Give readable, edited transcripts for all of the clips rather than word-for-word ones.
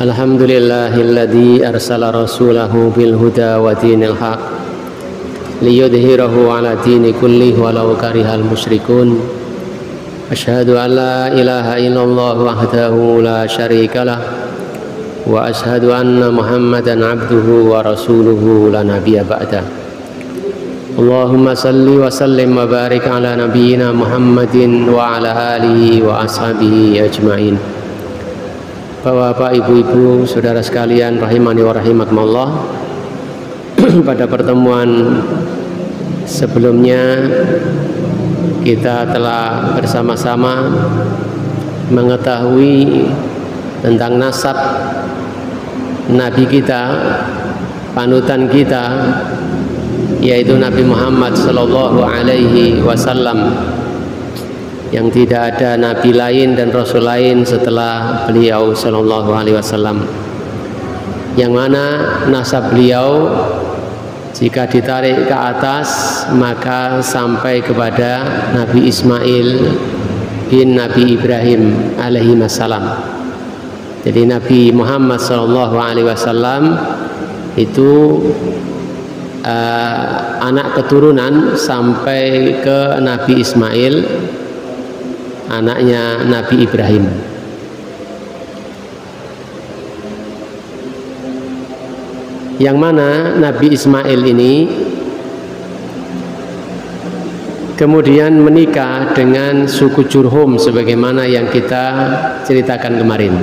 Alhamdulillahilladzi arsala rasulahu bil huda wa dinil haq liyudhhirahu ala dini kullihi walau karihal musyrikun. Asyhadu an la ilaha illallah wahdahu la syarikalah wa asyhadu anna Muhammadan abduhu wa rasuluhu la nabiyya ba'dah. Allahumma salli wa sallim wa barik ala nabiyyina Muhammadin wa ala alihi wa ashabihi ajma'in. Bapak-bapak, ibu-ibu, saudara sekalian rahimani wa rahimakumullah. Pada pertemuan sebelumnya kita telah bersama-sama mengetahui tentang nasab Nabi kita, panutan kita, yaitu Nabi Muhammad sallallahu alaihi wasallam, yang tidak ada nabi lain dan rasul lain setelah beliau sallallahu alaihi wasallam, yang mana nasab beliau jika ditarik ke atas maka sampai kepada Nabi Ismail bin Nabi Ibrahim alaihi wassalam. Jadi Nabi Muhammad sallallahu alaihi wasallam itu anak keturunan sampai ke Nabi Ismail, anaknya Nabi Ibrahim. Yang mana Nabi Ismail ini kemudian menikah dengan suku Jurhum, sebagaimana yang kita ceritakan kemarin.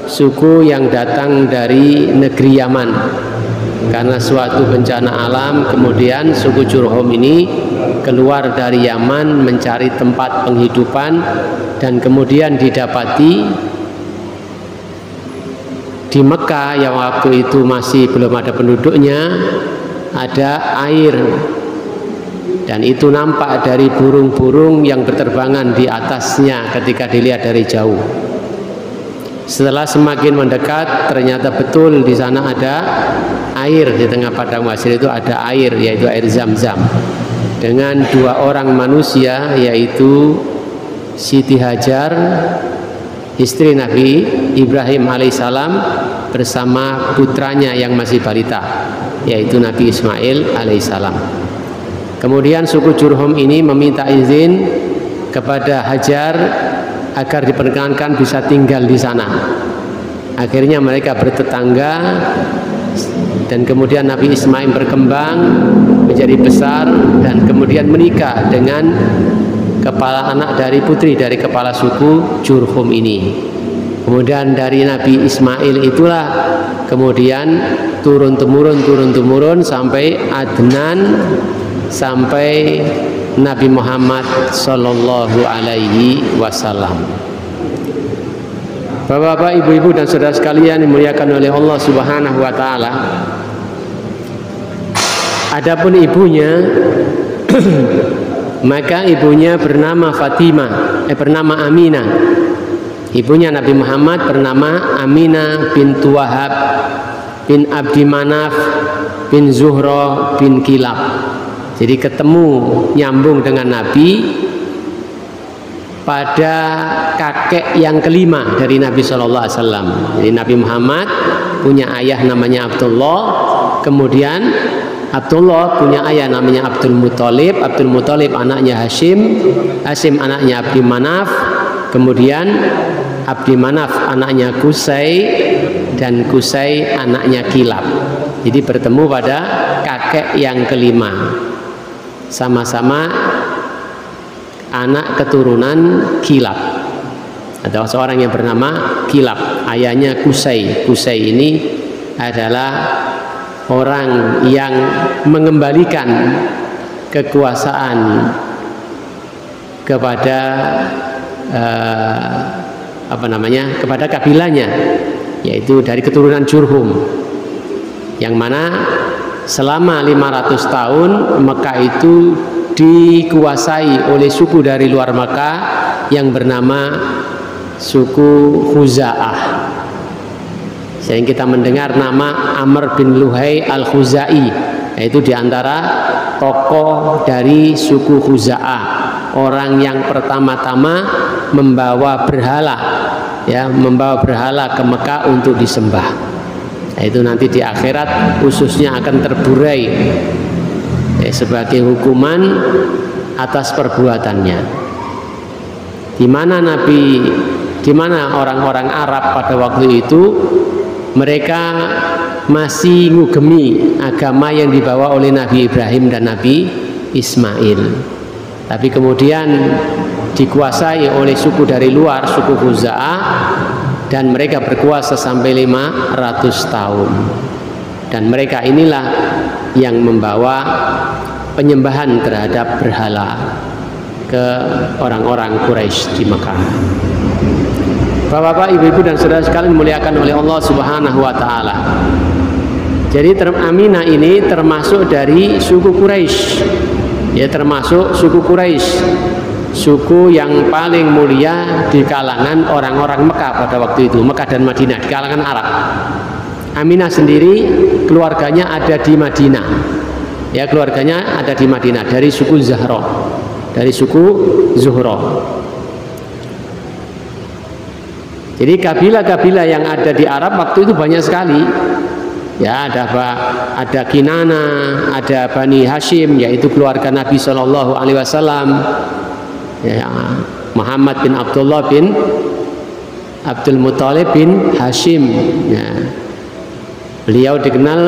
Suku yang datang dari negeri Yaman. Karena suatu bencana alam, kemudian suku Jurhum ini keluar dari Yaman mencari tempat penghidupan, dan kemudian didapati di Mekah yang waktu itu masih belum ada penduduknya, ada air, dan itu nampak dari burung-burung yang berterbangan di atasnya ketika dilihat dari jauh. Setelah semakin mendekat, ternyata betul di sana ada air. Di tengah padang pasir itu ada air, yaitu air Zam-Zam, dengan dua orang manusia, yaitu Siti Hajar, istri Nabi Ibrahim alaihissalam, bersama putranya yang masih balita, yaitu Nabi Ismail alaihissalam. Kemudian suku Jurhum ini meminta izin kepada Hajar agar diperkenankan bisa tinggal di sana. Akhirnya mereka bertetangga, dan kemudian Nabi Ismail berkembang menjadi besar dan kemudian menikah dengan kepala anak dari putri dari kepala suku Jurhum ini. Kemudian dari Nabi Ismail itulah kemudian turun-temurun sampai Adnan, sampai Nabi Muhammad sallallahu alaihi wasallam. Bapak-bapak, ibu-ibu dan saudara sekalian dimuliakan oleh Allah Subhanahu wa taala. Adapun ibunya maka ibunya bernama bernama Aminah. Ibunya Nabi Muhammad bernama Aminah bintu Wahab bin Abdi Manaf bin Zuhra bin Kilab. Jadi ketemu nyambung dengan Nabi pada kakek yang kelima dari Nabi Shallallahu Alaihi Wasallam. Jadi Nabi Muhammad punya ayah namanya Abdullah, kemudian Abdullah punya ayah namanya Abdul Muthalib, Abdul Muthalib anaknya Hashim, Hashim anaknya Abdi Manaf, kemudian Abdi Manaf anaknya Qusay, dan Qusay anaknya Kilab. Jadi bertemu pada kakek yang kelima, sama-sama anak keturunan Kilab. Ada seorang yang bernama Kilab, ayahnya Qusay. Qusay ini adalah orang yang mengembalikan kekuasaan kepada kepada kabilahnya, yaitu dari keturunan Jurhum, yang mana selama 500 tahun Mekah itu dikuasai oleh suku dari luar Mekah yang bernama suku Khuza'ah. Sehingga kita mendengar nama Amr bin Luhai al-Khuzai, yaitu diantara tokoh dari suku Khuza'ah, orang yang pertama-tama membawa berhala ya, membawa berhala ke Mekah untuk disembah. Nah, itu nanti di akhirat khususnya akan terburai sebagai hukuman atas perbuatannya. Di mana orang-orang Arab pada waktu itu mereka masih ngugemi agama yang dibawa oleh Nabi Ibrahim dan Nabi Ismail. Tapi kemudian dikuasai oleh suku dari luar, suku Khuza'ah, dan mereka berkuasa sampai 500 tahun. Dan mereka inilah yang membawa penyembahan terhadap berhala ke orang-orang Quraisy di Mekah. Bapak-bapak, ibu-ibu dan saudara sekalian dimuliakan oleh Allah Subhanahu wa taala. Jadi Aminah ini termasuk dari suku Quraisy. Ya, termasuk suku Quraisy, suku yang paling mulia di kalangan orang-orang Mekah pada waktu itu, Mekah dan Madinah, di kalangan Arab. Aminah sendiri keluarganya ada di Madinah. Ya, keluarganya ada di Madinah dari suku Zahra, dari suku Zuhra. Jadi kabilah-kabilah yang ada di Arab waktu itu banyak sekali. Ya, ada Kinana, ada Bani Hashim, yaitu keluarga Nabi Shallallahu Alaihi Wasallam. Ya, Muhammad bin Abdullah bin Abdul Muthalib bin Hashim. Ya. Beliau dikenal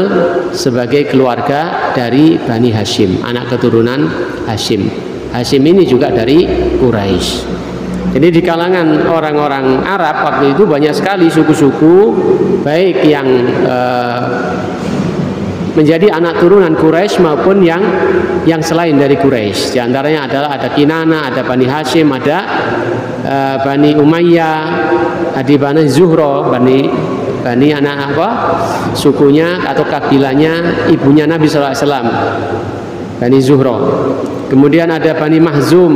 sebagai keluarga dari Bani Hashim, anak keturunan Hashim. Hashim ini juga dari Quraisy. Jadi di kalangan orang-orang Arab waktu itu banyak sekali suku-suku, baik yang menjadi anak turunan Quraisy maupun yang selain dari Quraisy. Di antaranya adalah ada Kinana, ada Bani Hashim, ada Bani Umayyah, ada Bani Zuhra, Bani anak apa? Sukunya atau kabilahnya ibunya Nabi SAW, Bani Zuhra. Kemudian ada Bani Mahzum,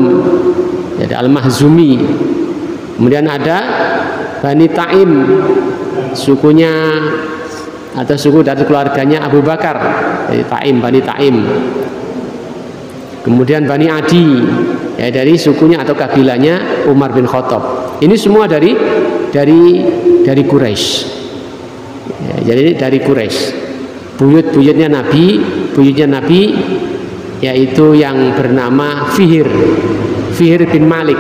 ada Al-Mahzumi. Kemudian ada Bani Taim, sukunya atau suku dari keluarganya Abu Bakar, dari Taim, Bani Taim. Kemudian Bani Adi, ya, dari sukunya atau kabilahnya Umar bin Khattab. Ini semua dari Quraisy. Ya, jadi dari Quraisy. Buyut-buyutnya Nabi yaitu yang bernama Fihr bin Malik.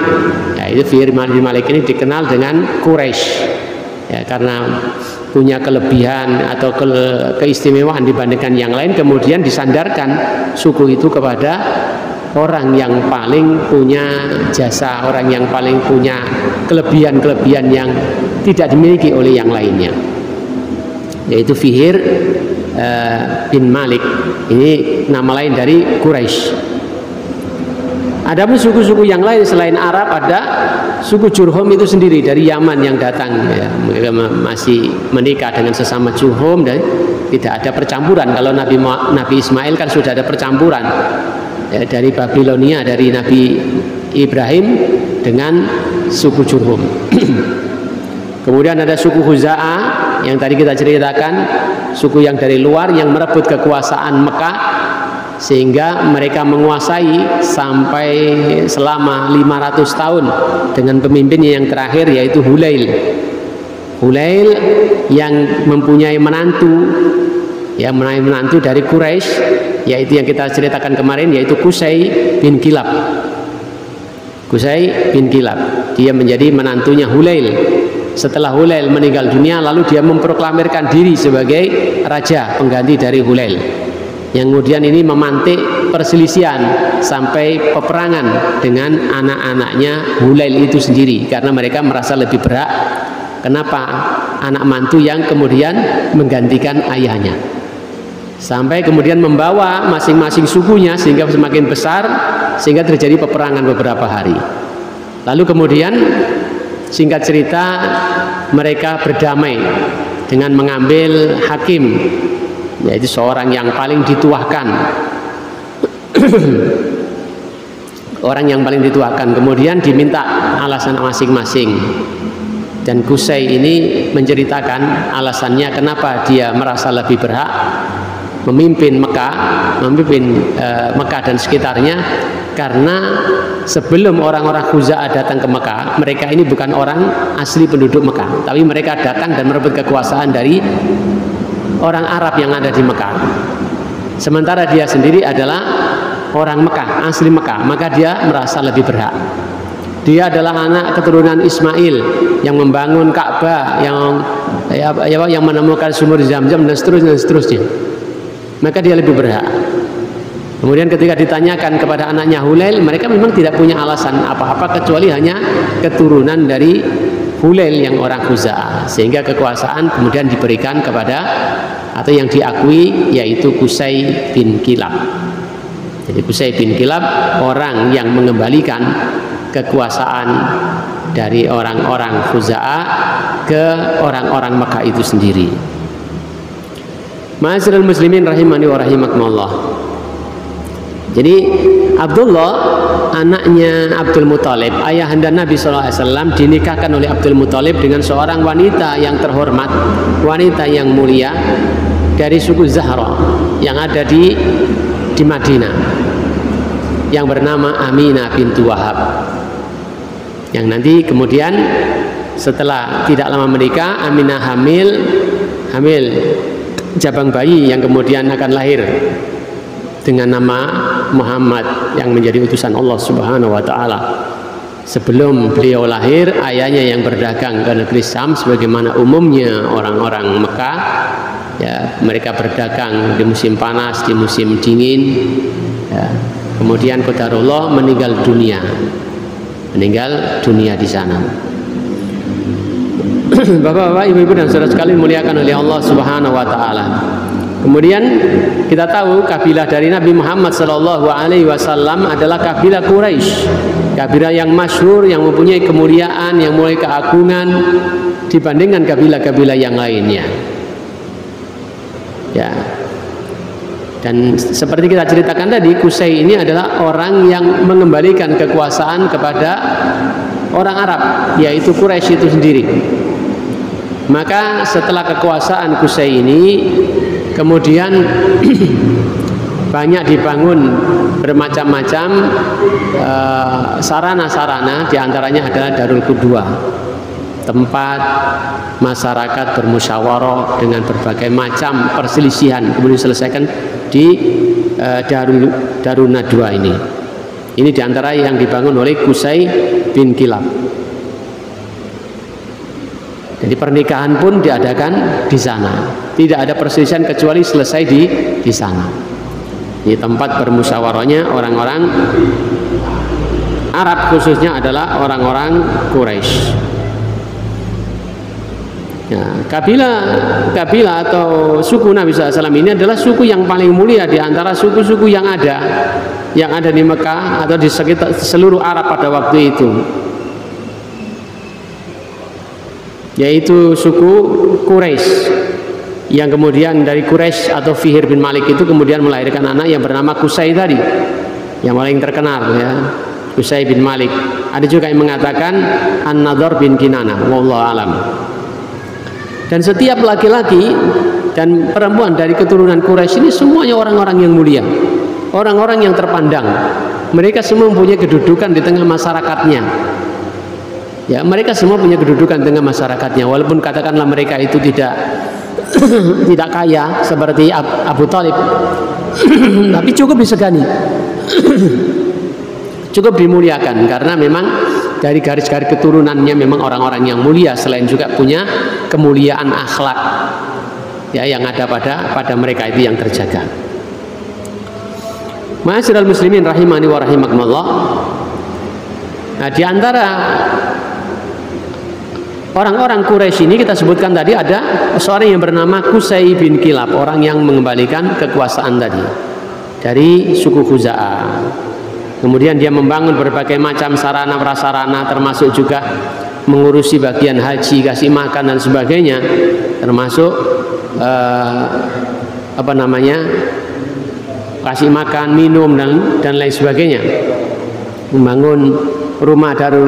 Ya, itu Fihr bin Malik ini dikenal dengan Quraisy. Ya, karena punya kelebihan atau keistimewaan dibandingkan yang lain, kemudian disandarkan suku itu kepada orang yang paling punya jasa, orang yang paling punya kelebihan-kelebihan yang tidak dimiliki oleh yang lainnya, yaitu Fihr bin Malik. Ini nama lain dari Quraisy. Adapun suku-suku yang lain selain Arab, ada suku Jurhum itu sendiri dari Yaman yang datang, ya, mereka masih menikah dengan sesama Jurhum dan tidak ada percampuran. Kalau Nabi Ismail kan sudah ada percampuran, ya, dari Babilonia, dari Nabi Ibrahim dengan suku Jurhum. Kemudian ada suku Khuza'ah yang tadi kita ceritakan, suku yang dari luar yang merebut kekuasaan Mekah sehingga mereka menguasai sampai selama 500 tahun dengan pemimpinnya yang terakhir yaitu Hulail yang mempunyai menantu, ya, menantu dari Quraisy, yaitu yang kita ceritakan kemarin, yaitu Qusay bin Kilab. Dia menjadi menantunya Hulail. Setelah Hulail meninggal dunia, lalu dia memproklamirkan diri sebagai raja pengganti dari Hulail, yang kemudian ini memantik perselisihan sampai peperangan dengan anak-anaknya Hulail itu sendiri, karena mereka merasa lebih berhak. Kenapa anak mantu yang kemudian menggantikan ayahnya, sampai kemudian membawa masing-masing sukunya sehingga semakin besar, sehingga terjadi peperangan beberapa hari. Lalu kemudian singkat cerita mereka berdamai dengan mengambil hakim, yaitu seorang yang paling dituakan, orang yang paling dituakan. Kemudian diminta alasan masing-masing, dan Qusay ini menceritakan alasannya kenapa dia merasa lebih berhak memimpin Mekah dan sekitarnya, karena sebelum orang-orang Khuza'ah datang ke Mekah, mereka ini bukan orang asli penduduk Mekah, tapi mereka datang dan merebut kekuasaan dari orang Arab yang ada di Mekah. Sementara dia sendiri adalah orang Mekah, asli Mekah, maka dia merasa lebih berhak. Dia adalah anak keturunan Ismail yang membangun Ka'bah, yang menemukan sumur Zam-Zam dan seterusnya. Maka dia lebih berhak. Kemudian ketika ditanyakan kepada anaknya Hulail, mereka memang tidak punya alasan apa-apa kecuali hanya keturunan dari Hulail yang orang Khuza'ah, sehingga kekuasaan kemudian diberikan kepada atau yang diakui yaitu Qusay bin Kilab. Jadi Qusay bin Kilab orang yang mengembalikan kekuasaan dari orang-orang Khuza'ah ke orang-orang Makkah itu sendiri. Ma'asyiral muslimin rahimani wa rahimakumullah. Jadi Abdullah anaknya Abdul Muthalib, ayahanda Nabi SAW, dinikahkan oleh Abdul Muthalib dengan seorang wanita yang terhormat, wanita yang mulia dari suku Zahra yang ada di Madinah, yang bernama Aminah bintu Wahab, yang nanti kemudian setelah tidak lama menikah, Aminah hamil jabang bayi yang kemudian akan lahir dengan nama Muhammad yang menjadi utusan Allah Subhanahu wa taala. Sebelum beliau lahir, ayahnya yang berdagang ke negeri Syam sebagaimana umumnya orang-orang Mekah, ya, mereka berdagang di musim panas, di musim dingin, ya. Kemudian qadarullah meninggal dunia di sana. Bapak-bapak, ibu-ibu dan saudara sekalian muliakan oleh Allah Subhanahu wa taala. Kemudian kita tahu kabilah dari Nabi Muhammad SAW adalah kabilah Quraisy, kabilah yang masyhur, yang mempunyai kemuliaan, yang mempunyai keagungan dibandingkan kabilah-kabilah yang lainnya. Ya. Dan seperti kita ceritakan tadi, Qusay ini adalah orang yang mengembalikan kekuasaan kepada orang Arab, yaitu Quraisy itu sendiri. Maka setelah kekuasaan Qusay ini, kemudian banyak dibangun bermacam-macam sarana-sarana, diantaranya adalah Darul Qudwah, tempat masyarakat bermusyawarah dengan berbagai macam perselisihan, kemudian diselesaikan di Darun Nadwa ini. Ini diantara yang dibangun oleh Qusay bin Kilab. Jadi pernikahan pun diadakan di sana. Tidak ada perselisihan kecuali selesai di sana. Ini tempat bermusyawarahnya orang-orang Arab, khususnya adalah orang-orang Quraisy. Ya, kabilah atau suku Nabi SAW ini adalah suku yang paling mulia di antara suku-suku yang ada di Mekah atau di sekitar seluruh Arab pada waktu itu, yaitu suku Quraisy, yang kemudian dari Quraisy atau Fihr bin Malik itu kemudian melahirkan anak yang bernama Qusay tadi, yang paling terkenal, ya, Qusay bin Malik. Ada juga yang mengatakan An-Nadhr bin Kinanah, wallahu alam. Dan setiap laki-laki dan perempuan dari keturunan Quraisy ini semuanya orang-orang yang mulia, orang-orang yang terpandang. Mereka semua mempunyai kedudukan di tengah masyarakatnya. Ya, mereka semua punya kedudukan di tengah masyarakatnya, walaupun katakanlah mereka itu tidak kaya seperti Abu Thalib, tapi cukup disegani, cukup dimuliakan, karena memang dari garis-garis keturunannya memang orang-orang yang mulia, selain juga punya kemuliaan akhlak, ya, yang ada pada mereka itu yang terjaga. Ma'asyiral muslimin rahimani wa rahimakumullah. Nah, di antara orang-orang Quraisy ini kita sebutkan tadi ada seorang yang bernama Qusay bin Kilab, orang yang mengembalikan kekuasaan tadi dari suku Khuza'ah. Kemudian dia membangun berbagai macam sarana prasarana, termasuk juga mengurusi bagian haji, kasih makan dan sebagainya, termasuk kasih makan, minum dan lain sebagainya. Membangun rumah Darun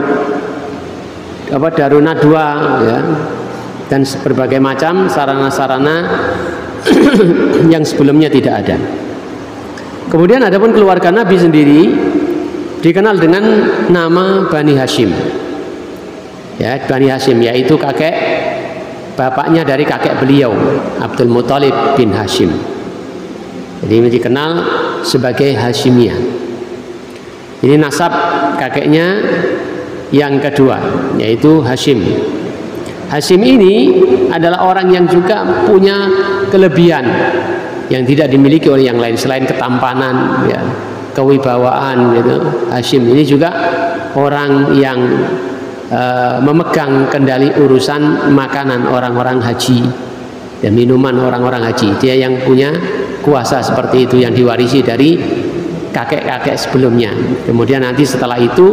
Nadwa, ya, dan berbagai macam sarana-sarana yang sebelumnya tidak ada. Kemudian adapun keluarga Nabi sendiri dikenal dengan nama Bani Hashim. Ya, Bani Hashim yaitu kakek bapaknya dari kakek beliau Abdul Muthalib bin Hashim. Jadi dikenal sebagai Hashimiyah. Ini nasab kakeknya yang kedua yaitu Hashim. Hashim ini adalah orang yang juga punya kelebihan yang tidak dimiliki oleh yang lain selain ketampanan, ya, kewibawaan gitu. Hashim ini juga orang yang memegang kendali urusan makanan orang-orang haji dan minuman orang-orang haji. Dia yang punya kuasa seperti itu yang diwarisi dari kakek-kakek sebelumnya. Kemudian nanti setelah itu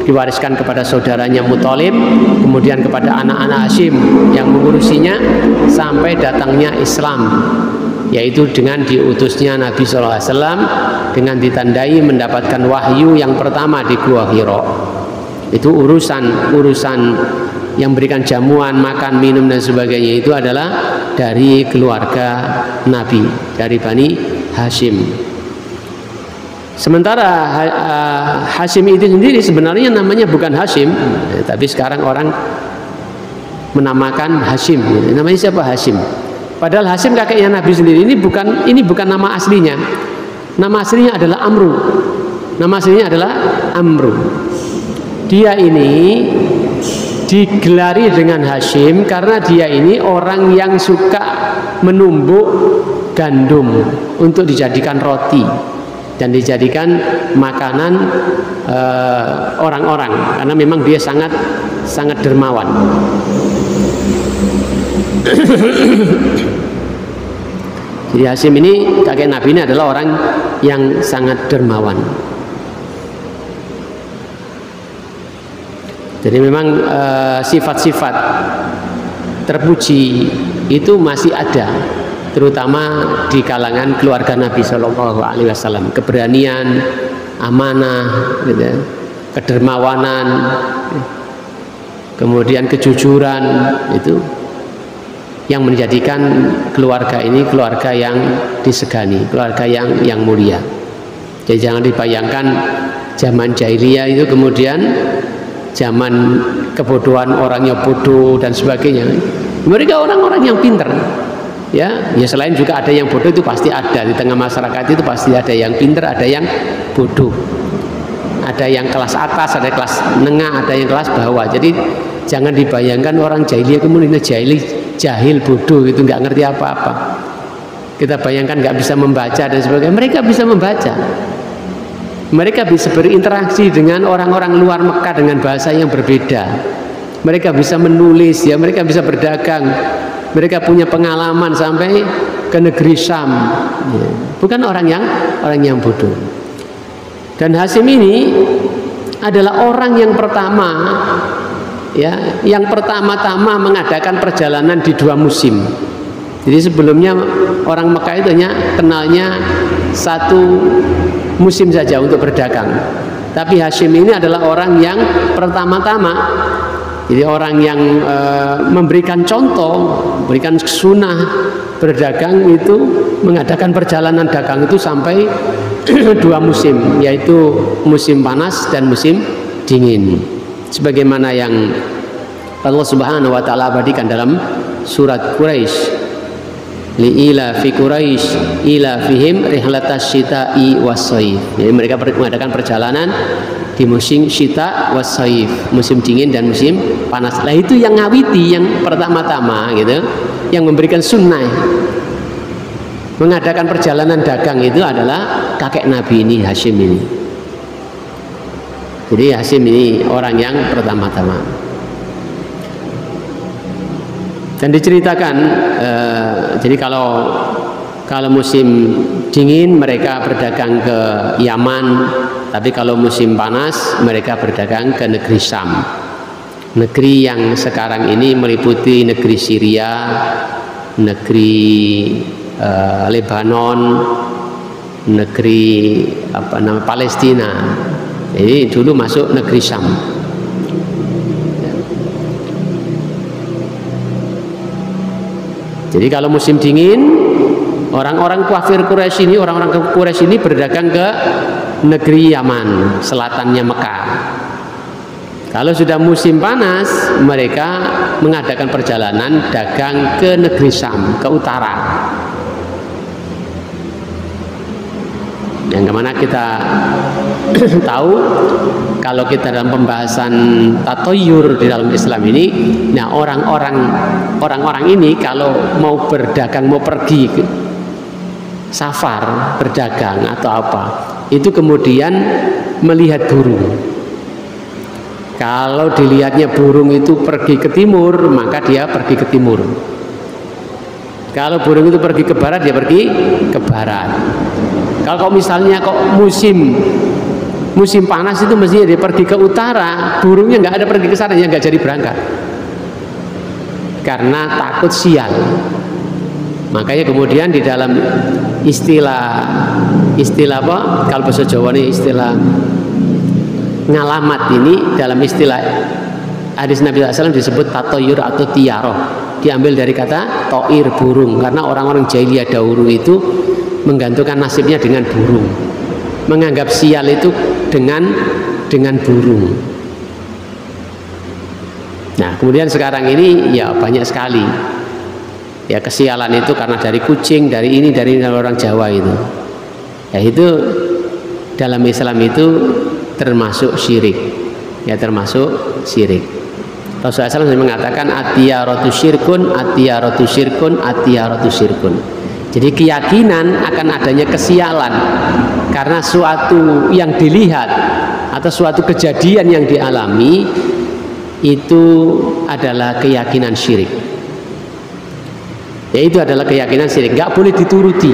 diwariskan kepada saudaranya Muthalib, kemudian kepada anak-anak Hashim yang mengurusinya sampai datangnya Islam, yaitu dengan diutusnya Nabi SAW dengan ditandai mendapatkan wahyu yang pertama di Gua Hira. Itu urusan yang memberikan jamuan, makan, minum dan sebagainya itu adalah dari keluarga Nabi, dari Bani Hashim. Sementara Hashim itu sendiri sebenarnya namanya bukan Hashim, tapi sekarang orang menamakan Hashim. Namanya siapa? Hashim. Padahal Hashim kakeknya Nabi sendiri ini bukan nama aslinya. Nama aslinya adalah Amru. Nama aslinya adalah Amru. Dia ini digelari dengan Hashim karena dia ini orang yang suka menumbuk gandum untuk dijadikan roti dan dijadikan makanan orang-orang, karena memang dia sangat dermawan. Jadi Hashim ini kakek Nabi ini adalah orang yang sangat dermawan. Jadi memang sifat-sifat terpuji itu masih ada, terutama di kalangan keluarga Nabi Shallallahu Alaihi Wasallam. Keberanian, amanah, gitu, kedermawanan, kemudian kejujuran, itu yang menjadikan keluarga ini keluarga yang disegani, keluarga yang mulia. Jadi jangan dibayangkan zaman jahiliyah itu kemudian zaman kebodohan, orangnya bodoh dan sebagainya. Mereka orang-orang yang pintar. Ya selain juga ada yang bodoh, itu pasti ada di tengah masyarakat, itu pasti ada yang pintar, ada yang bodoh, ada yang kelas atas, ada kelas menengah, ada yang kelas bawah. Jadi jangan dibayangkan orang jahiliyah kemudian jahil bodoh itu nggak ngerti apa-apa. Kita bayangkan nggak bisa membaca dan sebagainya. Mereka bisa membaca. Mereka bisa berinteraksi dengan orang-orang luar Mekah dengan bahasa yang berbeda. Mereka bisa menulis, ya, mereka bisa berdagang. Mereka punya pengalaman sampai ke negeri Syam. Ya. Bukan orang yang bodoh. Dan Hashim ini adalah orang yang pertama, ya, yang pertama-tama mengadakan perjalanan di 2 musim. Jadi sebelumnya orang Mekah itu hanya kenalnya 1 musim saja untuk berdagang. Tapi Hashim ini adalah orang yang pertama-tama, jadi orang yang memberikan contoh, memberikan sunnah berdagang itu, mengadakan perjalanan dagang itu sampai 2 musim, yaitu musim panas dan musim dingin. Sebagaimana yang Allah Subhanahu wa taala abadikan dalam surat Quraisy, li'ila fi Quraisy ila fihim rihlatas syita'i was-shaif. Jadi mereka mengadakan perjalanan di musim syita was-shaif, musim dingin dan musim panas. Lah itu yang ngawiti, yang pertama-tama gitu, yang memberikan sunnah mengadakan perjalanan dagang itu adalah kakek Nabi ini, Hashim ini. Jadi Hashim ini orang yang pertama-tama. Dan diceritakan, jadi kalau musim dingin mereka berdagang ke Yaman, tapi kalau musim panas mereka berdagang ke negeri Syam, negeri yang sekarang ini meliputi negeri Syria, negeri Lebanon, negeri Palestina. Jadi dulu masuk negeri Syam. Jadi kalau musim dingin Orang-orang kafir Quraisy ini, orang-orang Quraisy ini berdagang ke negeri Yaman, selatannya Mekah. Kalau sudah musim panas, mereka mengadakan perjalanan dagang ke negeri Syam, ke utara. Yang kemana kita tahu, kalau kita dalam pembahasan tatoyur di dalam Islam ini, nah orang-orang ini kalau mau berdagang, mau pergi safar, berdagang atau apa, itu kemudian melihat burung. Kalau dilihatnya burung itu pergi ke timur, maka dia pergi ke timur. Kalau burung itu pergi ke barat, dia pergi ke barat. Kalau misalnya kok musim panas itu mestinya dia pergi ke utara, burungnya nggak ada pergi ke sana, ya nggak jadi berangkat karena takut sial. Makanya kemudian di dalam istilah apa? Kalau bahasa Jawa ini istilah ngalamat ini, dalam istilah hadis Nabi SAW disebut tatoyur atau tiaroh, diambil dari kata toir, burung, karena orang-orang jahiliyah dahulu itu menggantungkan nasibnya dengan burung, menganggap sial itu dengan burung. Nah kemudian sekarang ini ya banyak sekali ya kesialan itu karena dari kucing, dari orang Jawa itu. Ya itu dalam Islam itu termasuk syirik, ya termasuk syirik. Rasulullah SAW mengatakan atiyaratu syirkun, atiyaratu syirkun, atiyaratu syirkun. Jadi keyakinan akan adanya kesialan karena suatu yang dilihat atau suatu kejadian yang dialami itu adalah keyakinan syirik. Yaitu adalah keyakinan syirik, nggak boleh dituruti.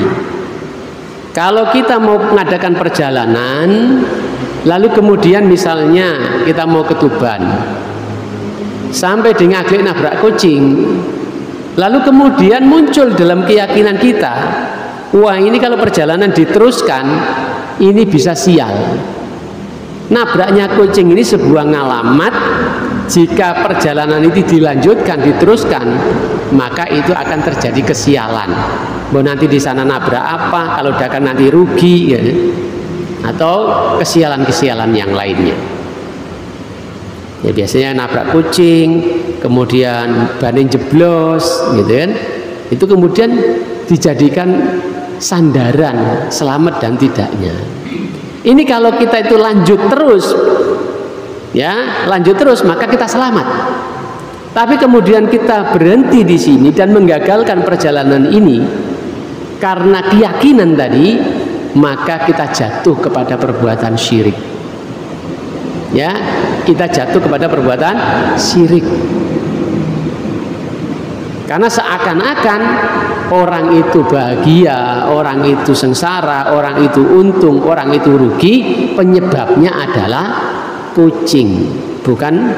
Kalau kita mau mengadakan perjalanan, lalu kemudian misalnya kita mau ke Tuban, sampai di Ngaglik nabrak kucing, lalu kemudian muncul dalam keyakinan kita, wah ini kalau perjalanan diteruskan, ini bisa sial. Nabraknya kucing ini sebuah ngalamat, jika perjalanan itu dilanjutkan, diteruskan, maka itu akan terjadi kesialan. Mau nanti di sana nabrak apa, kalau dakan nanti rugi, ya, atau kesialan-kesialan yang lainnya. Ya biasanya nabrak kucing, kemudian ban jeblos, gitu kan? Itu kemudian dijadikan sandaran selamat dan tidaknya. Ini kalau kita itu lanjut terus, ya lanjut terus, maka kita selamat. Tapi kemudian kita berhenti di sini dan menggagalkan perjalanan ini karena keyakinan tadi, maka kita jatuh kepada perbuatan syirik. Ya, kita jatuh kepada perbuatan syirik. Karena seakan-akan orang itu bahagia, orang itu sengsara, orang itu untung, orang itu rugi, penyebabnya adalah kucing, bukan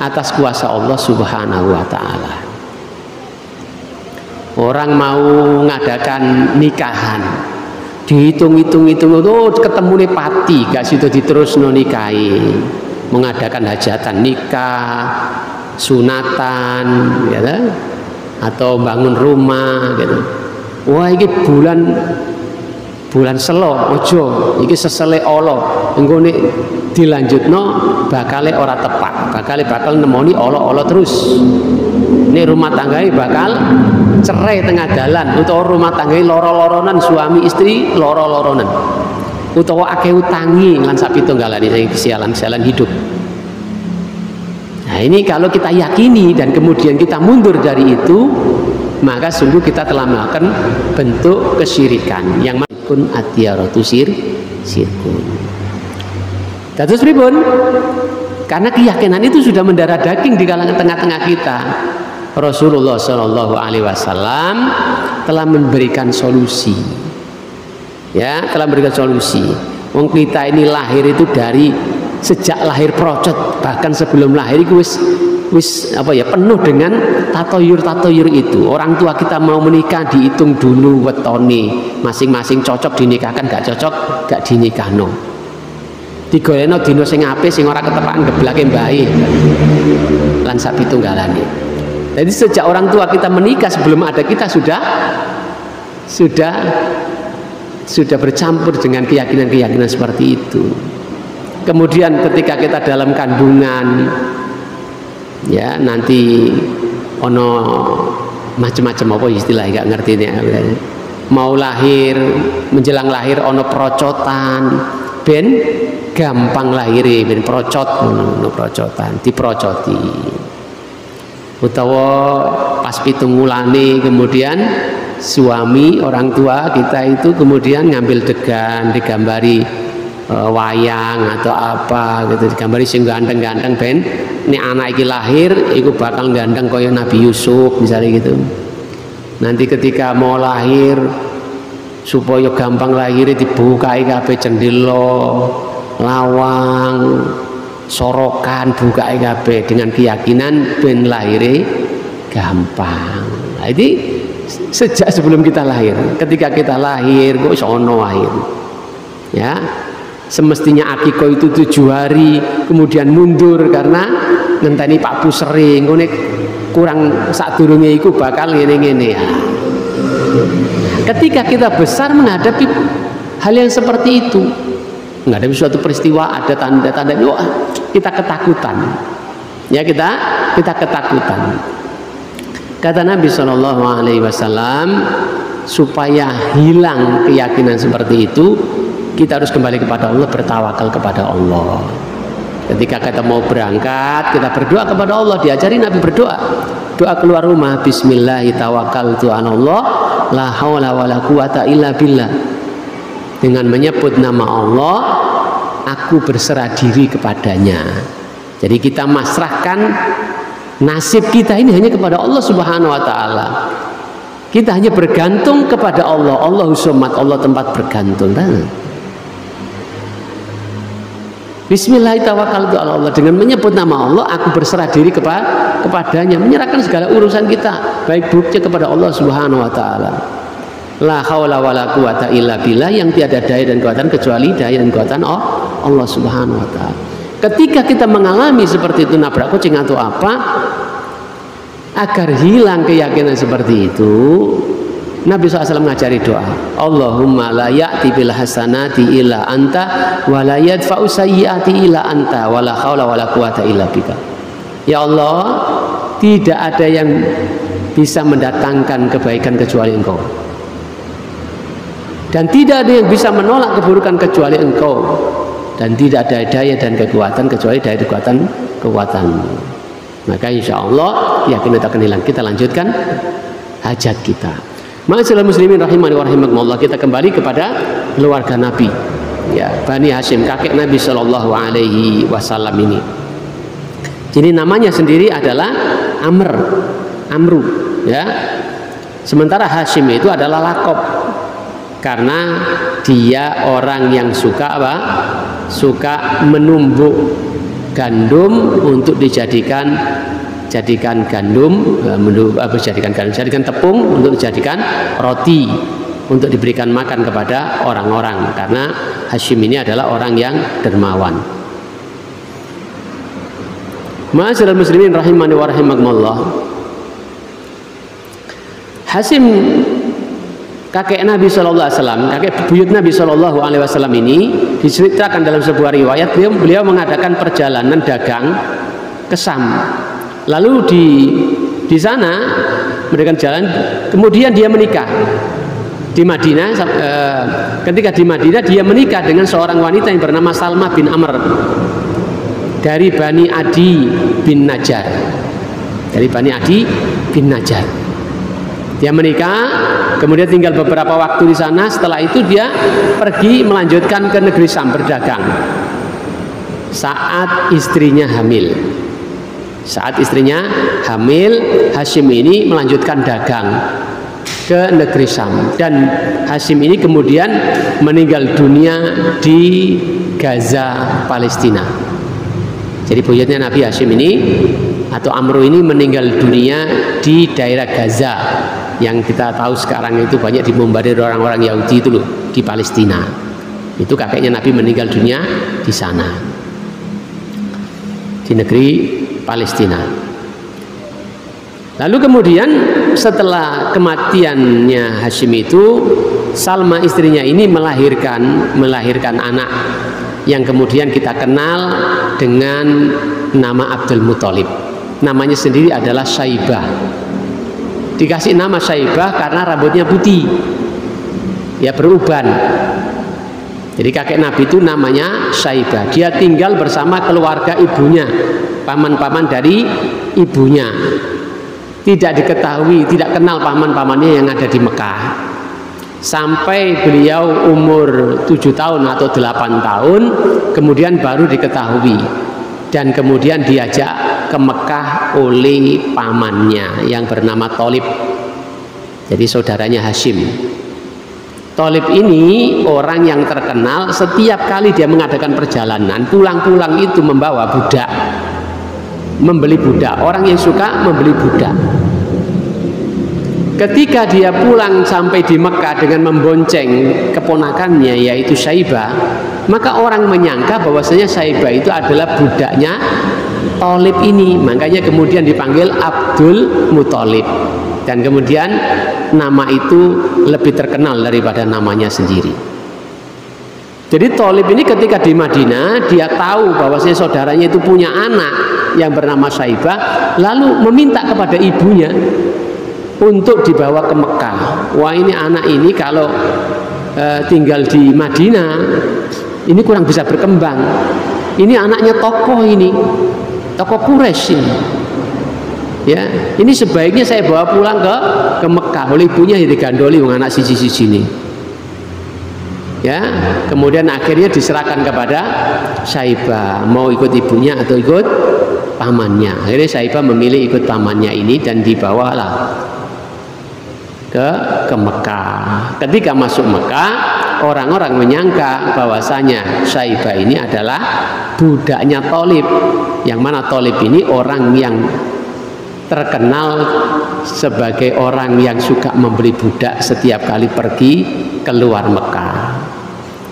atas kuasa Allah Subhanahu wa taala. Orang mau mengadakan nikahan, dihitung-hitung oh ketemu nih pati, gak situ diterus no nikahi, mengadakan hajatan nikah, sunatan, gitu, atau bangun rumah, gitu. Wah ini bulan selo, ojo, ini sesele Allah, engko nek dilanjutno bakale ora tepak, bakal nemoni Allah terus. Ini rumah tanggai bakal cerai tengah jalan, utawa rumah tanggai loro-loronan, suami istri loro-loronan, utawa akeh utangi lan sapitunggalane kesialan-kesialan hidup. Nah ini kalau kita yakini dan kemudian kita mundur dari itu, maka sungguh kita telah melakukan bentuk kesyirikan yang makun atiyaratu syirkun. Dados pripun? Karena keyakinan itu sudah mendarah daging di kalangan tengah-tengah kita. Rasulullah Shallallahu Alaihi Wasallam telah memberikan solusi, ya telah memberikan solusi. Wong kita ini lahir itu dari sejak lahir procot, bahkan sebelum lahir itu wis apa ya penuh dengan tatoyur itu. Orang tua kita mau menikah dihitung dulu wetone, masing-masing cocok dinikahkan, gak cocok gak dinikahno. Digoleno dino sing apik sing ora ketepakan geblake mbahe. Lan sapitunggalane. Jadi sejak orang tua kita menikah, sebelum ada kita sudah sudah bercampur dengan keyakinan-keyakinan seperti itu. Kemudian ketika kita dalam kandungan, ya nanti ono macam-macam apa istilah nggak ngerti nih. Mau lahir, menjelang lahir ono procotan, ben gampang lahir, ben procot, ono procotan, diprocoti. Utawa pas pitung wulane kemudian suami orang tua kita itu kemudian ngambil degan, digambari wayang atau apa gitu, digambari sing ganteng-ganteng ben ini anak iki lahir iku bakal ganteng kaya Nabi Yusuf misalnya gitu. Nanti ketika mau lahir supaya gampang lahir dibukai kabeh jendela, lawang, sorokan bukai kabeh dengan keyakinan ben lahire gampang. Nah, ini sejak sebelum kita lahir, ketika kita lahir kok iso ono lahir. Ya. Semestinya akikoh itu 7 hari, kemudian mundur karena ngenteni Pak Pusri ngene kurang sadurunge iku bakal ngene-ngene ya. Ketika kita besar menghadapi hal yang seperti itu, menghadapi suatu peristiwa ada tanda-tanda kita ketakutan. Ya kita ketakutan. Kata Nabi SAW, supaya hilang keyakinan seperti itu, kita harus kembali kepada Allah, bertawakal kepada Allah. Ketika kita mau berangkat, kita berdoa kepada Allah. Diajari Nabi berdoa. Doa keluar rumah, Bismillahirrahmanirrahim, la haula wala quwata illa billah. Dengan menyebut nama Allah, aku berserah diri kepadanya. Jadi kita masrahkan nasib kita ini hanya kepada Allah Subhanahu wa taala. Kita hanya bergantung kepada Allah. Allahu Somad, Allah tempat bergantung. Bismillahirrahmanirrahim, dengan menyebut nama Allah aku berserah diri kepadanya, menyerahkan segala urusan kita baik buruknya kepada Allah Subhanahu wa taala. La haula wala quwata illa billah, yang tiada daya dan kekuatan kecuali daya dan kekuatan Allah Subhanahu wa taala. Ketika kita mengalami seperti itu, nabrak kucing atau apa, agar hilang keyakinan seperti itu, Nabi SAW mengajari doa, Allahumma la ya'ti bil hasanati illa anta wa la yadfa'u sayyi'ati illa anta wa la haula wa la quwata illa bika. Ya Allah, tidak ada yang bisa mendatangkan kebaikan kecuali Engkau, dan tidak ada yang bisa menolak keburukan kecuali Engkau, dan tidak ada daya dan kekuatan kecuali daya kekuatan. Maka insya Allah yakin akan hilang. Kita lanjutkan hajat kita. Ma'asyiral muslimin rahimani wa rahimakumullah, kita kembali kepada keluarga Nabi, ya, Bani Hashim, kakek Nabi Shallallahu Alaihi Wasallam ini. Jadi namanya sendiri adalah Amru, ya. Sementara Hashim itu adalah lakop, karena dia orang yang suka apa? Suka menumbuk gandum untuk dijadikan gandum, jadikan tepung untuk dijadikan roti untuk diberikan makan kepada orang-orang, karena Hashim ini adalah orang yang dermawan. Ma'asyiral muslimin rahimani wa rahimakumullah, Hashim kakek Nabi Shallallahu Alaihi Wasallam, kakek buyut Nabi Shallallahu Alaihi Wasallam ini diceritakan dalam sebuah riwayat, beliau mengadakan perjalanan dagang ke Syam. Lalu di sana mereka jalan, kemudian dia menikah di Madinah. Ketika di Madinah dia menikah dengan seorang wanita yang bernama Salmah bin Amr dari Bani Adi bin Najjar. Dia menikah, kemudian tinggal beberapa waktu di sana. Setelah itu dia pergi melanjutkan ke negeri Syam berdagang. Saat istrinya hamil, Hashim ini melanjutkan dagang ke negeri Syam, dan Hashim ini kemudian meninggal dunia di Gaza, Palestina. Jadi buyutnya Nabi Hashim ini atau Amru ini meninggal dunia di daerah Gaza, yang kita tahu sekarang itu banyak dibombardir orang-orang Yahudi itu loh, di Palestina. Itu kakeknya Nabi meninggal dunia di sana, di negeri Palestina. Lalu kemudian setelah kematiannya Hashim itu, Salma istrinya ini melahirkan anak yang kemudian kita kenal dengan nama Abdul Muthalib. Namanya sendiri adalah Syaibah. Dikasih nama Syaibah karena rambutnya putih, ya beruban. Jadi kakek Nabi itu namanya Syaibah. Dia tinggal bersama keluarga ibunya, paman-paman dari ibunya. Tidak diketahui, tidak kenal paman-pamannya yang ada di Mekah. Sampai beliau umur 7 tahun atau 8 tahun, kemudian baru diketahui. Dan kemudian diajak ke Mekah oleh pamannya yang bernama Thalib. Jadi saudaranya Hashim. Thalib ini orang yang terkenal, setiap kali dia mengadakan perjalanan, pulang-pulang itu membawa budak, membeli budak. Orang yang suka membeli budak. Ketika dia pulang sampai di Mekah dengan membonceng keponakannya yaitu Syaibah, maka orang menyangka bahwasanya Syaibah itu adalah budaknya Thalib ini. Makanya kemudian dipanggil Abdul Muthalib. Dan kemudian nama itu lebih terkenal daripada namanya sendiri. Jadi Thalib ini ketika di Madinah, dia tahu bahwasanya saudaranya itu punya anak yang bernama Syaibah, lalu meminta kepada ibunya untuk dibawa ke Mekah. Wah, ini anak ini kalau tinggal di Madinah ini kurang bisa berkembang. Ini anaknya tokoh ini, tokoh Quraisy ini. Ya, ini sebaiknya saya bawa pulang ke Mekah. Oleh ibunya digandoli anak siji-siji ini. Ya, kemudian akhirnya diserahkan kepada Syaibah, mau ikut ibunya atau ikut pamannya. Akhirnya Syaibah memilih ikut pamannya ini dan dibawalah ke Mekah. Ketika masuk Mekah, orang-orang menyangka bahwasanya Syaibah ini adalah budaknya Thalib, yang mana Thalib ini orang yang terkenal sebagai orang yang suka membeli budak setiap kali pergi keluar Mekah.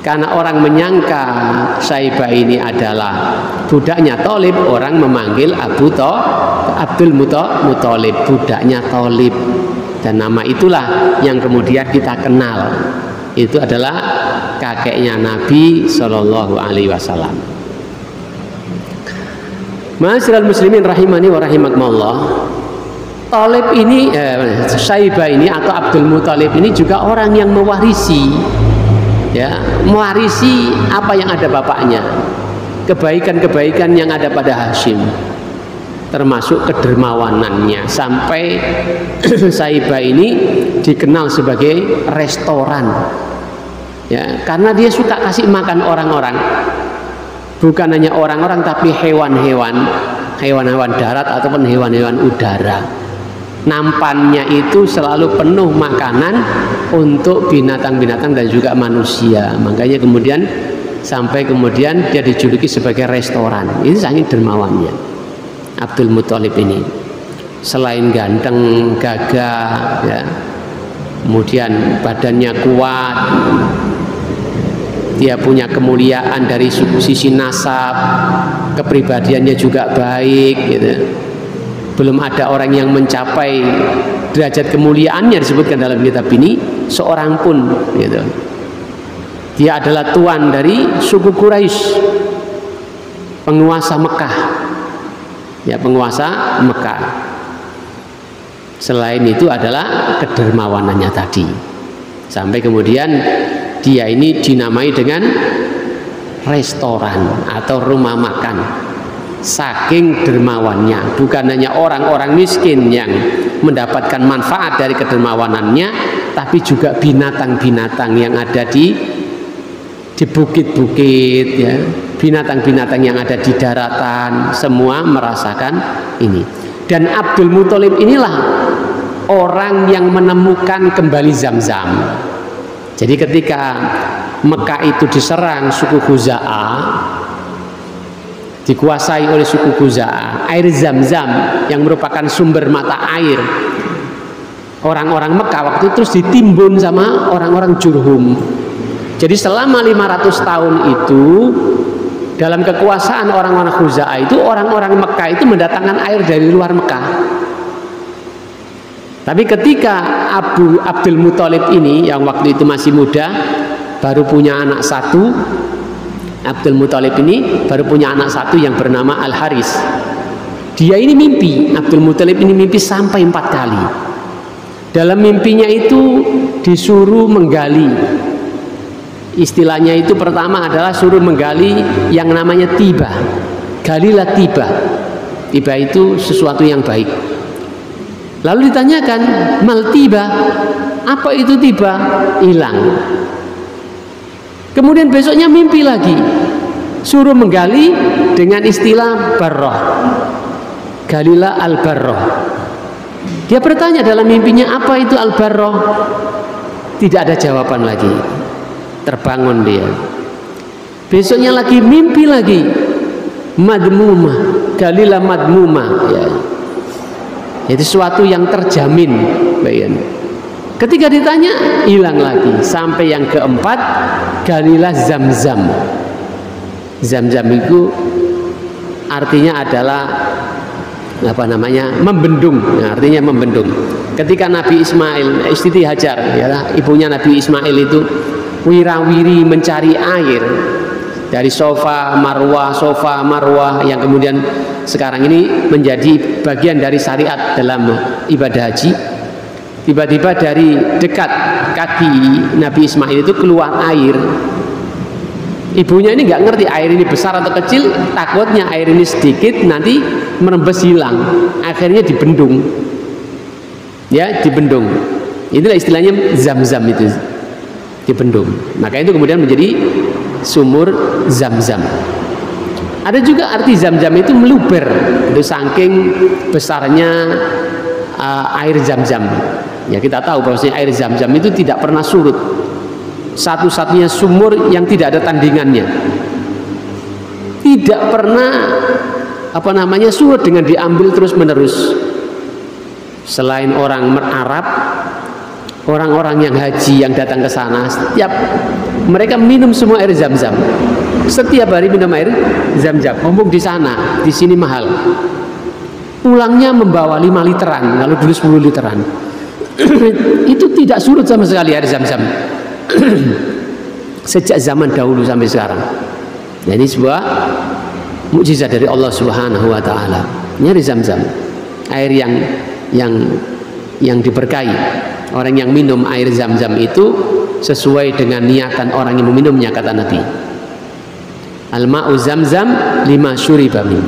Karena orang menyangka Syaibah ini adalah budaknya Thalib, orang memanggil Abdul Muthalib, budaknya Thalib. Dan nama itulah yang kemudian kita kenal. Itu adalah kakeknya Nabi Shallallahu Alaihi Wasallam. Ma'asyiral muslimin rahimani wa rahimakumullah. Thalib ini, Syaibah ini atau Abdul Muthalib ini juga orang yang mewarisi, ya, mewarisi apa yang ada bapaknya, kebaikan-kebaikan yang ada pada Hashim, termasuk kedermawanannya, sampai Syaibah ini dikenal sebagai restoran, ya, karena dia suka kasih makan orang-orang, bukan hanya orang-orang tapi hewan-hewan darat ataupun hewan-hewan udara. Nampannya itu selalu penuh makanan untuk binatang-binatang dan juga manusia. Makanya kemudian sampai kemudian dia dijuluki sebagai restoran. Ini saking dermawannya Abdul Muthalib ini. Selain ganteng, gagah, ya, kemudian badannya kuat, dia punya kemuliaan dari sisi nasab, kepribadiannya juga baik, gitu. Belum ada orang yang mencapai derajat kemuliaannya disebutkan dalam kitab ini seorang pun, gitu. Dia adalah tuan dari suku Quraisy, penguasa Mekah, ya, penguasa Mekah. Selain itu adalah kedermawanannya tadi, sampai kemudian dia ini dinamai dengan restoran atau rumah makan. Saking dermawannya, bukan hanya orang-orang miskin yang mendapatkan manfaat dari kedermawanannya, tapi juga binatang-binatang yang ada di bukit-bukit, ya, binatang-binatang yang ada di daratan, semua merasakan ini. Dan Abdul Muthalib inilah orang yang menemukan kembali Zam-Zam. Jadi ketika Mekah itu diserang suku Khuza'ah, dikuasai oleh suku Khuza'ah, air Zam-Zam yang merupakan sumber mata air orang-orang Mekah waktu itu terus ditimbun sama orang-orang Jurhum. Jadi selama 500 tahun itu dalam kekuasaan orang-orang Khuza'ah itu, orang-orang Mekah itu mendatangkan air dari luar Mekah. Tapi ketika Abdul Muthalib ini yang waktu itu masih muda, baru punya anak satu, Abdul Muthalib ini baru punya anak satu yang bernama Al-Haris. Dia ini mimpi, Abdul Muthalib ini mimpi sampai 4 kali. Dalam mimpinya itu disuruh menggali. Istilahnya itu pertama adalah suruh menggali yang namanya tiba. Galilah tiba. Tiba itu sesuatu yang baik. Lalu ditanyakan, mal tiba, apa itu tiba? Hilang. Kemudian besoknya mimpi lagi, suruh menggali dengan istilah barroh. Galilah al-barroh. Dia bertanya dalam mimpinya, apa itu al-barroh? Tidak ada jawaban lagi. Terbangun dia. Besoknya lagi mimpi lagi, madmumah, galilah madmumah, ya. Itu sesuatu yang terjamin. Ketika ditanya, hilang lagi. Sampai yang keempat, galilah Zamzam. Zamzam itu artinya adalah membendung. Nah, artinya membendung. Ketika Nabi Ismail, Siti Hajar, ya, ibunya Nabi Ismail itu wirawiri mencari air dari Sofa Marwah yang kemudian sekarang ini menjadi bagian dari syariat dalam ibadah haji. Tiba-tiba dari dekat kaki Nabi Ismail itu keluar air. Ibunya ini nggak ngerti air ini besar atau kecil, takutnya air ini sedikit nanti merembes hilang, akhirnya dibendung. Ya, dibendung. Itulah istilahnya Zamzam itu, dibendung. Maka itu kemudian menjadi sumur Zamzam. Ada juga arti Zamzam itu meluber, itu saking besarnya air Zamzam. Ya, kita tahu bahwasanya air Zamzam itu tidak pernah surut. Satu-satunya sumur yang tidak ada tandingannya. Tidak pernah surut dengan diambil terus-menerus. Selain orang Arab, orang-orang yang haji yang datang ke sana, setiap mereka minum semua air Zamzam. Setiap hari minum air Zamzam. Mumpung di sana, di sini mahal. Pulangnya membawa 5 literan, kalau dulu 10 literan. Itu tidak surut sama sekali air Zamzam. Sejak zaman dahulu sampai sekarang. Nah, ini sebuah mukjizat dari Allah Subhanahu wa taala. Ini air Zamzam. Air yang diberkahi. Orang yang minum air Zamzam itu sesuai dengan niatan orang yang meminumnya, kata Nabi. Al-ma'u Zamzam lima syuriba min.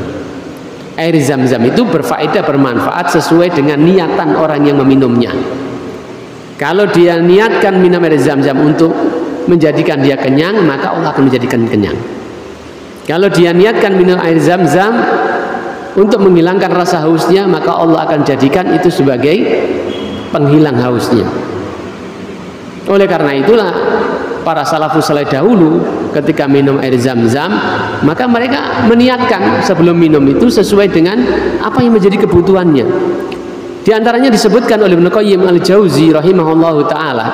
Air Zamzam itu berfaedah, bermanfaat sesuai dengan niatan orang yang meminumnya. Kalau dia niatkan minum air Zamzam untuk menjadikan dia kenyang, maka Allah akan menjadikan kenyang. Kalau dia niatkan minum air Zamzam untuk menghilangkan rasa hausnya, maka Allah akan jadikan itu sebagai penghilang hausnya. Oleh karena itulah para salafus saleh dahulu ketika minum air Zamzam, maka mereka meniatkan sebelum minum itu sesuai dengan apa yang menjadi kebutuhannya. Di antaranya disebutkan oleh Ibnu Qayyim Al-Jauzi rahimahullahu taala.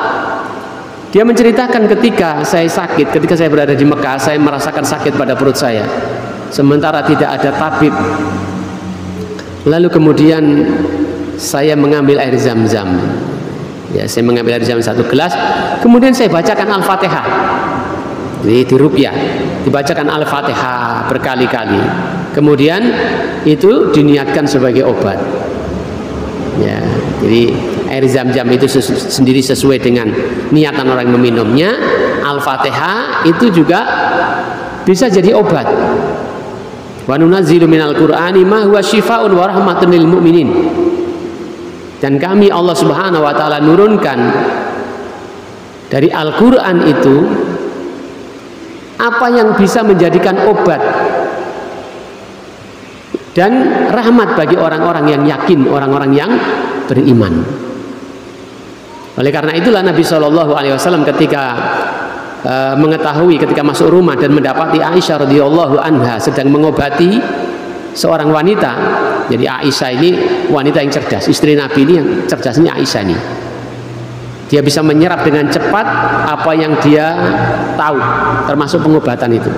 Dia menceritakan ketika saya sakit, ketika saya berada di Mekah, saya merasakan sakit pada perut saya. Sementara tidak ada tabib. Lalu kemudian saya mengambil air Zamzam. Ya, saya mengambil air Zamzam 1 gelas, kemudian saya bacakan Al-Fatihah. Jadi diruqyah, dibacakan Al-Fatihah berkali-kali. Kemudian itu diniatkan sebagai obat. Ya, jadi air Zamzam itu sendiri sesuai dengan niatan orang yang meminumnya. Al-Fatihah itu juga bisa jadi obat. Wa nunazzilu minal Qur'ani ma huwa syifaa'un wa rahmatun lil mu'minin. Dan kami Allah Subhanahu wa taala nurunkan dari Al-Qur'an itu apa yang bisa menjadikan obat dan rahmat bagi orang-orang yang yakin, orang-orang yang beriman. Oleh karena itulah Nabi Shallallahu Alaihi Wasallam ketika mengetahui, ketika masuk rumah dan mendapati Aisyah radhiyallahu anha sedang mengobati seorang wanita. Jadi Aisyah ini wanita yang cerdas, istri Nabi ini yang cerdasnya Aisyah ini. Dia bisa menyerap dengan cepat apa yang dia tahu, termasuk pengobatan itu.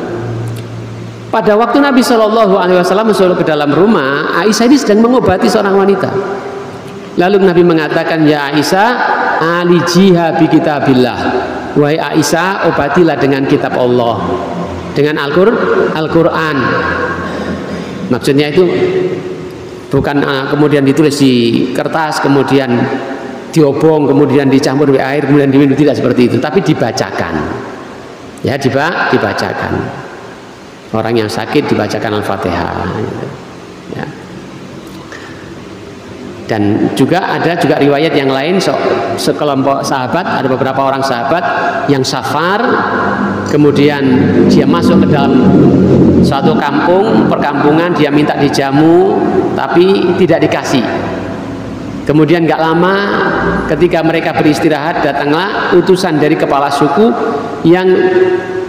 Pada waktu Nabi Shallallahu Alaihi Wasallam masuk ke dalam rumah, Aisyah ini sedang mengobati seorang wanita. Lalu Nabi mengatakan, ya Aisyah, alijiha bi kitabillah. Wahai Aisyah, obatilah dengan kitab Allah, dengan Al-Quran. Maksudnya itu bukan kemudian ditulis di kertas, kemudian diobong, kemudian dicampur air, kemudian diminum, tidak seperti itu, tapi dibacakan. Ya, dibacakan. Orang yang sakit dibacakan Al-Fatihah. Ya. Dan juga ada riwayat yang lain, sekelompok sahabat, ada beberapa orang sahabat yang safar, kemudian dia masuk ke dalam suatu perkampungan, dia minta dijamu tapi tidak dikasih. Kemudian gak lama ketika mereka beristirahat, datanglah utusan dari kepala suku yang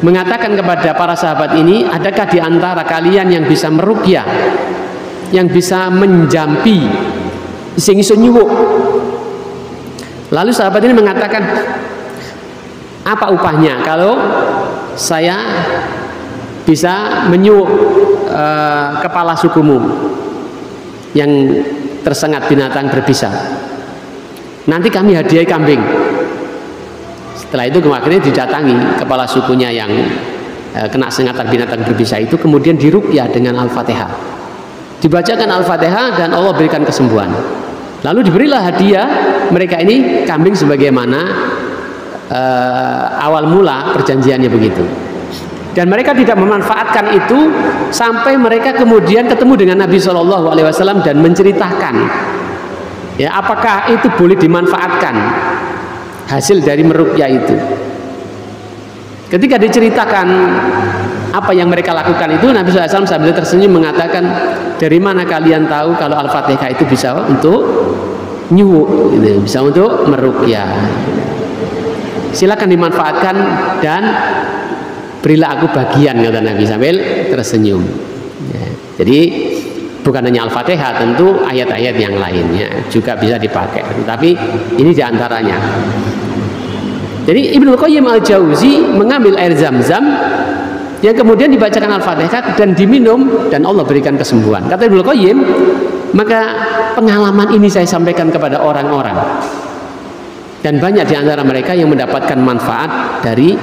mengatakan kepada para sahabat ini, adakah di antara kalian yang bisa meruqyah, yang bisa menjampi sing iso nyuwuk. Lalu sahabat ini mengatakan, apa upahnya kalau saya bisa menyuwuk kepala sukumu yang tersengat binatang berbisa? Nanti kami hadiahi kambing. Setelah itu akhirnya didatangi kepala sukunya yang kena sengatan binatang berbisa itu, kemudian diruqyah dengan Al-Fatihah, dibacakan Al-Fatihah, dan Allah berikan kesembuhan. Lalu diberilah hadiah mereka ini kambing sebagaimana awal mula perjanjiannya begitu. Dan mereka tidak memanfaatkan itu sampai mereka kemudian ketemu dengan Nabi SAW dan menceritakan, ya, apakah itu boleh dimanfaatkan hasil dari meruqyah itu. Ketika diceritakan apa yang mereka lakukan itu, Nabi SAW sambil tersenyum mengatakan, dari mana kalian tahu kalau Al-Fatihah itu bisa untuk nyuwuk, bisa untuk meruqyah? Silakan dimanfaatkan dan berilah aku bagian, kata Nabi sambil tersenyum. Ya, jadi bukan hanya Al-Fatihah, tentu ayat-ayat yang lainnya juga bisa dipakai, tapi ini diantaranya. Jadi Ibnu Qayyim Al-Jauzi mengambil air Zam-Zam yang kemudian dibacakan Al-Fatihah dan diminum, dan Allah berikan kesembuhan. Kata Ibnu Qayyim, maka pengalaman ini saya sampaikan kepada orang-orang, dan banyak di antara mereka yang mendapatkan manfaat dari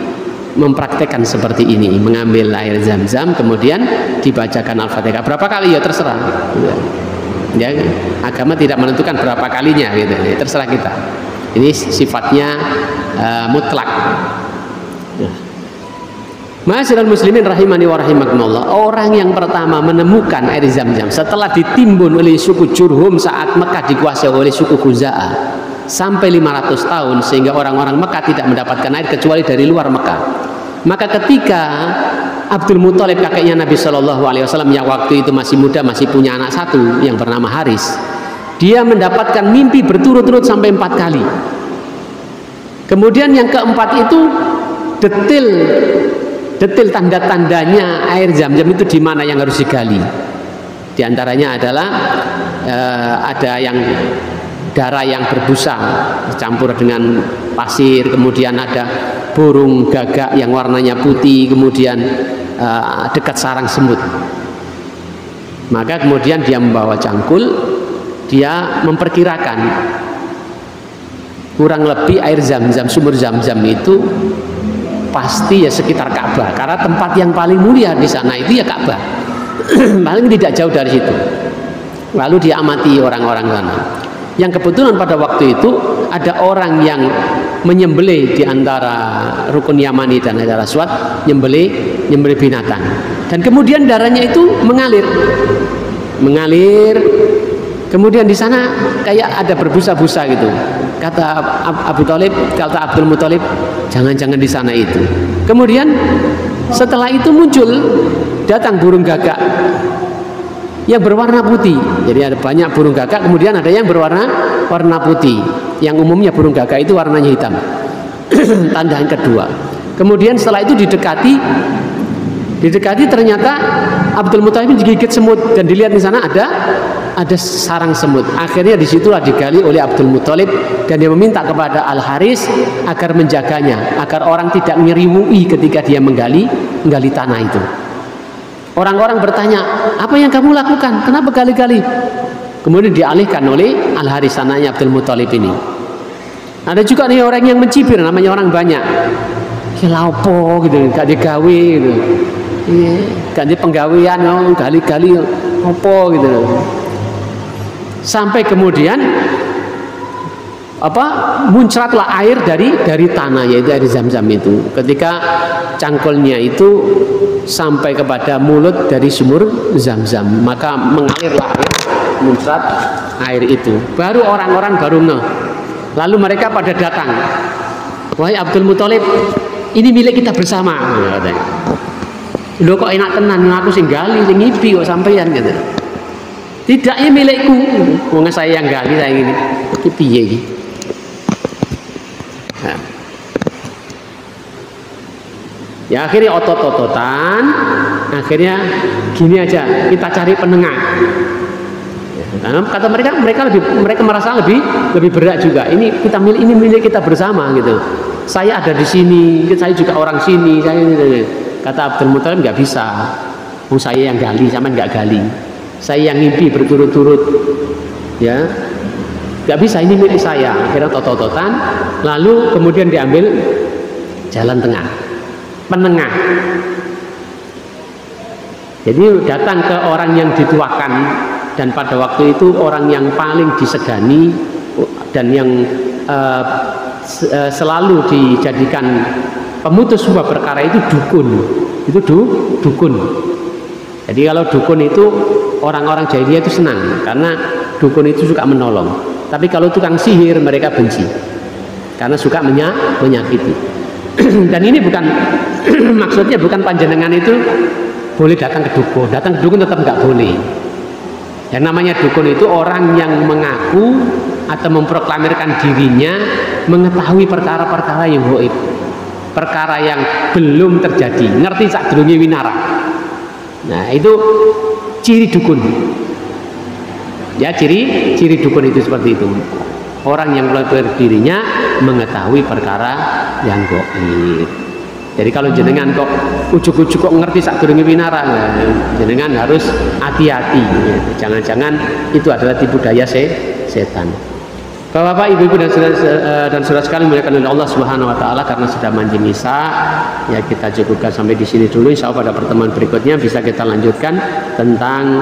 mempraktekkan seperti ini, mengambil air Zam-Zam kemudian dibacakan Al-Fatihah. Berapa kali ya terserah. Ya, agama tidak menentukan berapa kalinya gitu. Ya, terserah kita. Ini sifatnya mutlak. Ma'asyiral muslimin rahimani wa rahimakumullah, orang yang pertama menemukan air Zam-Zam setelah ditimbun oleh suku Jurhum saat Mekah dikuasai oleh suku Khuza'ah sampai 500 tahun, sehingga orang-orang Mekah tidak mendapatkan air kecuali dari luar Mekah. Maka ketika Abdul Muthalib, kakeknya Nabi SAW yang waktu itu masih muda, masih punya anak satu yang bernama Haris, dia mendapatkan mimpi berturut-turut sampai 4 kali. Kemudian yang keempat itu detail tanda-tandanya air Zam-Zam itu di mana yang harus digali. Di antaranya adalah ada yang darah yang berbusa campur dengan pasir, kemudian ada burung gagak yang warnanya putih, kemudian dekat sarang semut. Maka kemudian dia membawa cangkul, dia memperkirakan kurang lebih air Zam-Zam, sumber Zam-Zam itu pasti ya sekitar Ka'bah, karena tempat yang paling mulia di sana itu ya Ka'bah. Paling tidak jauh dari situ. Lalu dia amati orang-orang sana. Yang kebetulan pada waktu itu ada orang yang menyembelih di antara rukun Yamani dan Hajar Aswad, nyembelih binatang. Dan kemudian darahnya itu mengalir. Kemudian di sana kayak ada berbusa-busa gitu. Kata Abdul Muthalib, jangan-jangan di sana itu. Kemudian setelah itu datang burung gagak yang berwarna putih. Jadi ada banyak burung gagak, kemudian ada yang warna putih. Yang umumnya burung gagak itu warnanya hitam. Tanda yang kedua. Kemudian setelah itu didekati ternyata Abdul Muthalib digigit semut, dan dilihat di sana ada sarang semut. Akhirnya disitulah digali oleh Abdul Muthalib, dan dia meminta kepada Al Haris agar menjaganya, agar orang tidak ngeriwui ketika dia menggali tanah itu. Orang-orang bertanya, apa yang kamu lakukan? Kenapa gali-gali? kemudian dialihkan oleh Al-Haris anaknya Abdul Muthalib ini. Ada juga nih orang yang mencibir, namanya orang banyak. Kelaupo gitu, gak digawe gitu. Iya, gak di penggawean, gali-gali opo gitu. Sampai kemudian muncratlah air dari tanah, yaitu air Zam-Zam itu. Ketika cangkulnya itu sampai kepada mulut dari sumur Zam-Zam, maka mengalirlah air, muncrat air itu. Baru orang-orang baru ngeh. Lalu mereka pada datang. Wahai Abdul Muthalib, ini milik kita bersama, katanya. Loh kok enak tenan, aku sing gali, sing ngipi kok sampeyan gitu. Tidak, ini milikku. Wong saya yang gali, saya ini. Iki piye iki? Nah. Ya akhirnya otot-ototan, akhirnya gini aja, kita cari penengah. Karena kata mereka merasa lebih berat juga. Ini milik kita bersama gitu. Saya ada di sini, saya juga orang sini. Kata Abdul Muthalib, nggak bisa. Saya yang gali, sama nggak gali. Saya yang ngimpi berturut-turut. Ya, nggak bisa. Ini milik saya. Akhirnya otot-ototan. Lalu kemudian diambil jalan tengah, penengah. Jadi datang ke orang yang dituakan. Dan pada waktu itu orang yang paling disegani dan yang selalu dijadikan pemutus sebuah perkara itu dukun. Itu dukun. Jadi kalau dukun itu orang-orang jahiliyah itu senang karena dukun itu suka menolong. Tapi kalau tukang sihir mereka benci karena suka menyakiti. Dan ini bukan maksudnya bukan panjenengan itu boleh datang ke dukun. Datang ke dukun tetap nggak boleh. Yang namanya dukun itu orang yang mengaku atau memproklamirkan dirinya mengetahui perkara-perkara yang gaib, perkara yang belum terjadi, ngerti sakdurunge winara. Nah, itu ciri dukun. Ya, ciri dukun itu seperti itu. Orang yang memproklamirkan dirinya mengetahui perkara yang gaib. Jadi kalau jenengan kok ujuk-ujuk kok ngerti sakdurunge winara, nah, jenengan harus hati-hati. Jangan-jangan itu adalah tipu daya setan. Bapak-bapak, ibu-ibu dan saudara sekalian dimuliakan oleh Allah Subhanahu wa taala, karena sudah manjing Isya, ya kita cukupkan sampai di sini dulu. Insya Allah pada pertemuan berikutnya bisa kita lanjutkan tentang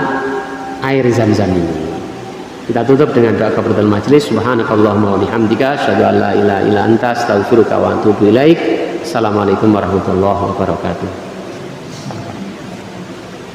air Zam-Zam ini. Kita tutup dengan doa kafaratul majelis. Subhanakallahumma wa bihamdika asyhadu an la ilaha illa anta astaghfiruka wa atubu ilaik. Assalamualaikum warahmatullahi wabarakatuh.